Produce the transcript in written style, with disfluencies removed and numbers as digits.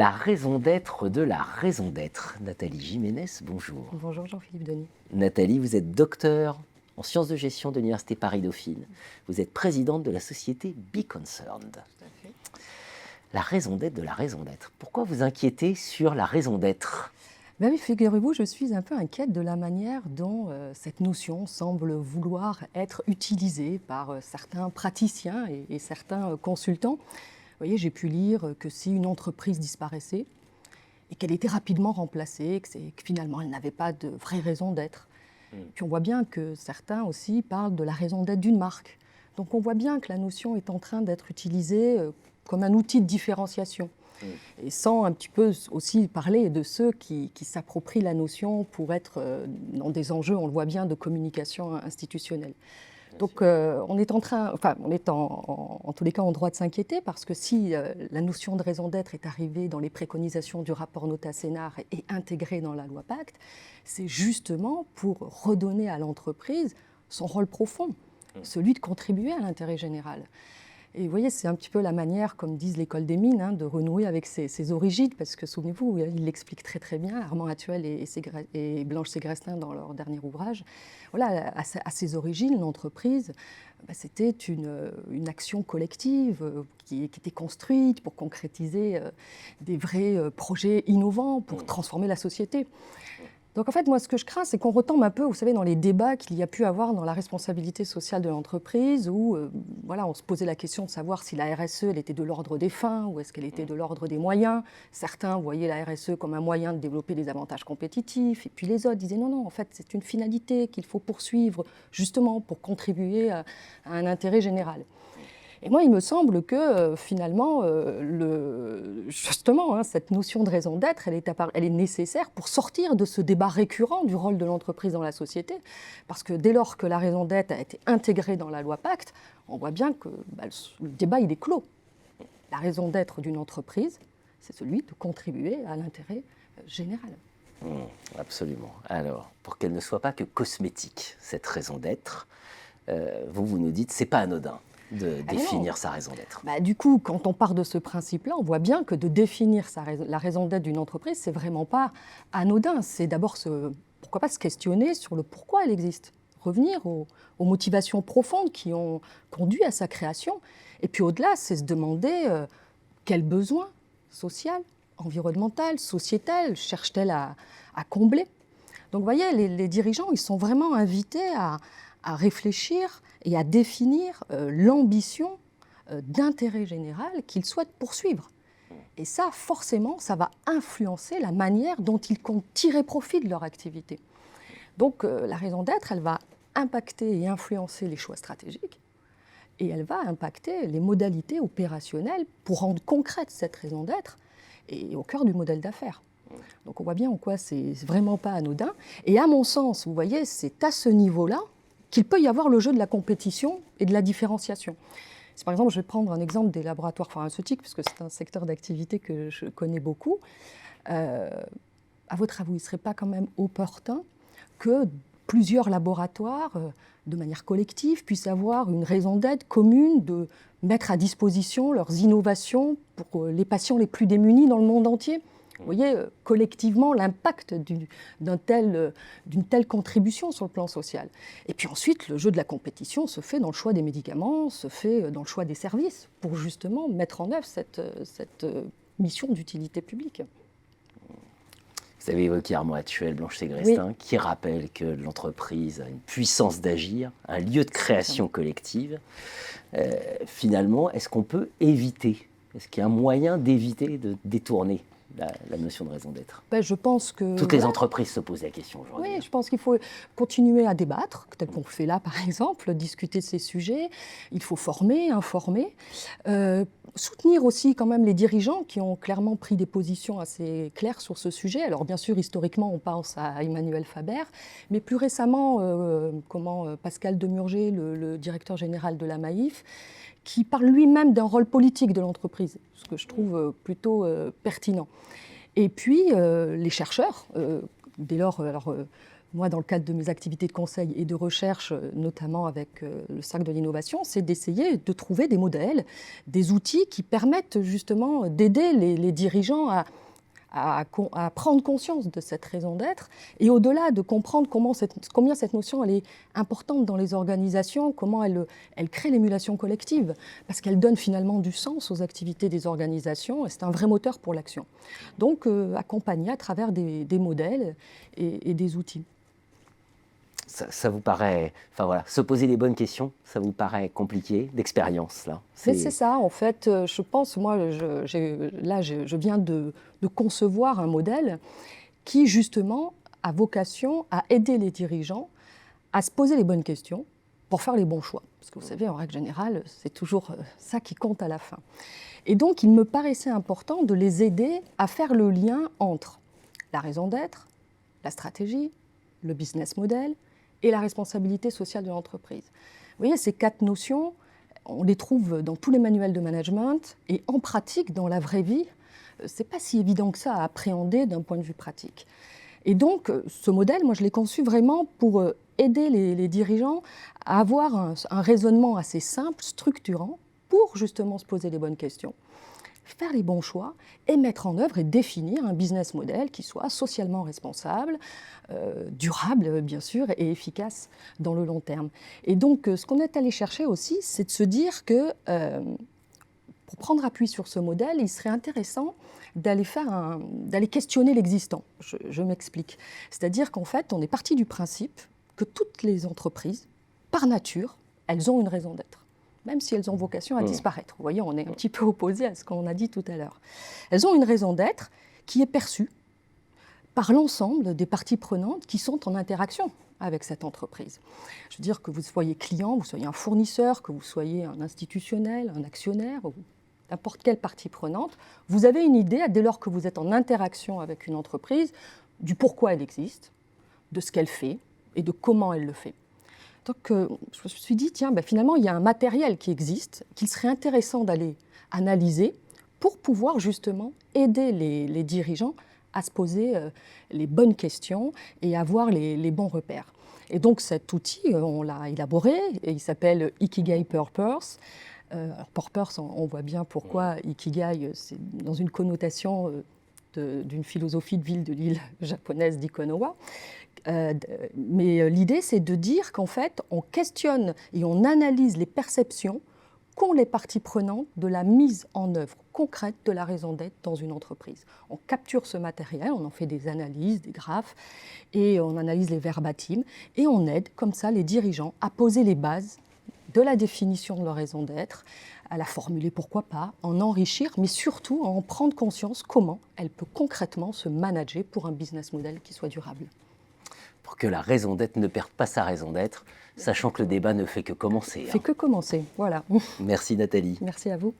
La raison d'être de la raison d'être. Nathalie Jiménez, bonjour. Bonjour Jean-Philippe Denis. Nathalie, vous êtes docteur en sciences de gestion de l'Université Paris-Dauphine. Vous êtes présidente de la société Be Concerned. Tout à fait. La raison d'être de la raison d'être. Pourquoi vous inquiétez sur la raison d'être ? Ben oui, figurez-vous, je suis un peu inquiète de la manière dont cette notion semble vouloir être utilisée par certains praticiens et certains consultants. Vous voyez, j'ai pu lire que si une entreprise disparaissait et qu'elle était rapidement remplacée, que finalement elle n'avait pas de vraie raison d'être. Puis on voit bien que certains aussi parlent de la raison d'être d'une marque. Donc on voit bien que la notion est en train d'être utilisée comme un outil de différenciation. Et sans un petit peu aussi parler de ceux qui s'approprient la notion pour être dans des enjeux, on le voit bien, de communication institutionnelle. Donc on est en tous les cas en droit de s'inquiéter parce que si la notion de raison d'être est arrivée dans les préconisations du rapport Notat-Sénard et intégrée dans la loi Pacte, c'est justement pour redonner à l'entreprise son rôle profond, celui de contribuer à l'intérêt général. Et vous voyez, c'est un petit peu la manière, comme disent l'école des mines, de renouer avec ses origines, parce que souvenez-vous, il l'explique très très bien, Armand Hatuel et Blanche Ségrestin dans leur dernier ouvrage. Voilà, à ses origines, l'entreprise, c'était une action collective qui était construite pour concrétiser des vrais projets innovants, pour transformer la société. Donc en fait, moi, ce que je crains, c'est qu'on retombe un peu, vous savez, dans les débats qu'il y a pu avoir dans la responsabilité sociale de l'entreprise, où voilà, on se posait la question de savoir si la RSE, elle était de l'ordre des fins ou est-ce qu'elle était de l'ordre des moyens. Certains voyaient la RSE comme un moyen de développer des avantages compétitifs, et puis les autres disaient non, en fait, c'est une finalité qu'il faut poursuivre justement pour contribuer à un intérêt général. Et moi, il me semble que finalement, justement, cette notion de raison d'être, elle est nécessaire pour sortir de ce débat récurrent du rôle de l'entreprise dans la société. Parce que dès lors que la raison d'être a été intégrée dans la loi Pacte, on voit bien que le débat, il est clos. La raison d'être d'une entreprise, c'est celui de contribuer à l'intérêt général. Absolument. Alors, pour qu'elle ne soit pas que cosmétique, cette raison d'être, vous nous dites, c'est pas anodin de définir sa raison d'être. Du coup, quand on part de ce principe-là, on voit bien que de définir la raison d'être d'une entreprise, c'est vraiment pas anodin. C'est d'abord pourquoi pas se questionner sur le pourquoi elle existe. Revenir aux motivations profondes qui ont conduit à sa création. Et puis au-delà, c'est se demander quel besoin social, environnemental, sociétal cherche-t-elle à combler. Donc vous voyez, les dirigeants, ils sont vraiment invités à réfléchir et à définir l'ambition d'intérêt général qu'ils souhaitent poursuivre. Et ça, forcément, ça va influencer la manière dont ils comptent tirer profit de leur activité. Donc la raison d'être, elle va impacter et influencer les choix stratégiques et elle va impacter les modalités opérationnelles pour rendre concrète cette raison d'être et au cœur du modèle d'affaires. Donc on voit bien en quoi c'est vraiment pas anodin. Et à mon sens, vous voyez, c'est à ce niveau-là qu'il peut y avoir le jeu de la compétition et de la différenciation. Par exemple, je vais prendre un exemple des laboratoires pharmaceutiques, puisque c'est un secteur d'activité que je connais beaucoup. À votre avis, il ne serait pas quand même opportun que plusieurs laboratoires, de manière collective, puissent avoir une raison d'être commune de mettre à disposition leurs innovations pour les patients les plus démunis dans le monde entier ? Vous voyez, collectivement, l'impact d'une telle contribution sur le plan social. Et puis ensuite, le jeu de la compétition se fait dans le choix des médicaments, se fait dans le choix des services, pour justement mettre en œuvre cette mission d'utilité publique. Vous avez évoqué Armand Hatuel, Blanche Ségrestin, Oui. qui rappelle que l'entreprise a une puissance d'agir, un lieu de création collective. Finalement, est-ce qu'on peut éviter ? Est-ce qu'il y a un moyen d'éviter de détourner la notion de raison d'être? Je pense que toutes les entreprises se posent la question aujourd'hui. Oui, je pense qu'il faut continuer à débattre, tel qu'on le fait là par exemple, discuter de ces sujets. Il faut former, informer, soutenir aussi quand même les dirigeants qui ont clairement pris des positions assez claires sur ce sujet. Alors bien sûr, historiquement, on pense à Emmanuel Faber, mais plus récemment, Pascal Demurger, le directeur général de la Maïf, qui parle lui-même d'un rôle politique de l'entreprise, ce que je trouve plutôt pertinent. Et puis, les chercheurs, dès lors, moi, dans le cadre de mes activités de conseil et de recherche, notamment avec le Cercle de l'innovation, c'est d'essayer de trouver des modèles, des outils qui permettent justement d'aider les dirigeants à prendre conscience de cette raison d'être et au-delà de comprendre combien cette notion elle est importante dans les organisations, comment elle crée l'émulation collective, parce qu'elle donne finalement du sens aux activités des organisations et c'est un vrai moteur pour l'action. Donc accompagner à travers des modèles et des outils. Ça vous paraît, enfin voilà, se poser les bonnes questions, ça vous paraît compliqué d'expérience là? Mais c'est ça, en fait, je pense, moi, je viens de concevoir un modèle qui, justement, a vocation à aider les dirigeants à se poser les bonnes questions pour faire les bons choix. Parce que vous savez, en règle générale, c'est toujours ça qui compte à la fin. Et donc, il me paraissait important de les aider à faire le lien entre la raison d'être, la stratégie, le business model et la responsabilité sociale de l'entreprise. Vous voyez, ces 4 notions, on les trouve dans tous les manuels de management et en pratique, dans la vraie vie, ce n'est pas si évident que ça à appréhender d'un point de vue pratique. Et donc, ce modèle, moi, je l'ai conçu vraiment pour aider les dirigeants à avoir un raisonnement assez simple, structurant, pour justement se poser les bonnes questions, faire les bons choix et mettre en œuvre et définir un business model qui soit socialement responsable, durable bien sûr et efficace dans le long terme. Et donc ce qu'on est allé chercher aussi, c'est de se dire que pour prendre appui sur ce modèle, il serait intéressant d'aller questionner l'existant. Je m'explique. C'est-à-dire qu'en fait, on est parti du principe que toutes les entreprises, par nature, elles ont une raison d'être, même si elles ont vocation à disparaître. Vous voyez, on est un petit peu opposé à ce qu'on a dit tout à l'heure. Elles ont une raison d'être qui est perçue par l'ensemble des parties prenantes qui sont en interaction avec cette entreprise. Je veux dire que vous soyez client, vous soyez un fournisseur, que vous soyez un institutionnel, un actionnaire, ou n'importe quelle partie prenante, vous avez une idée, dès lors que vous êtes en interaction avec une entreprise, du pourquoi elle existe, de ce qu'elle fait et de comment elle le fait. Donc, je me suis dit, tiens, finalement, il y a un matériel qui existe, qu'il serait intéressant d'aller analyser pour pouvoir justement aider les dirigeants à se poser les bonnes questions et avoir les bons repères. Et donc, cet outil, on l'a élaboré, et il s'appelle Ikigai Purpose. Alors, Purpose, on voit bien pourquoi Ikigai, c'est dans une connotation d'une philosophie de l'île japonaise d'Ikonoha. Mais l'idée, c'est de dire qu'en fait, on questionne et on analyse les perceptions qu'ont les parties prenantes de la mise en œuvre concrète de la raison d'être dans une entreprise. On capture ce matériel, on en fait des analyses, des graphes, et on analyse les verbatims, et on aide comme ça les dirigeants à poser les bases de la définition de leur raison d'être, à la formuler, pourquoi pas, en enrichir, mais surtout à en prendre conscience comment elle peut concrètement se manager pour un business model qui soit durable. Pour que la raison d'être ne perde pas sa raison d'être, sachant que le débat ne fait que commencer. Fait que commencer, voilà. Merci Nathalie. Merci à vous.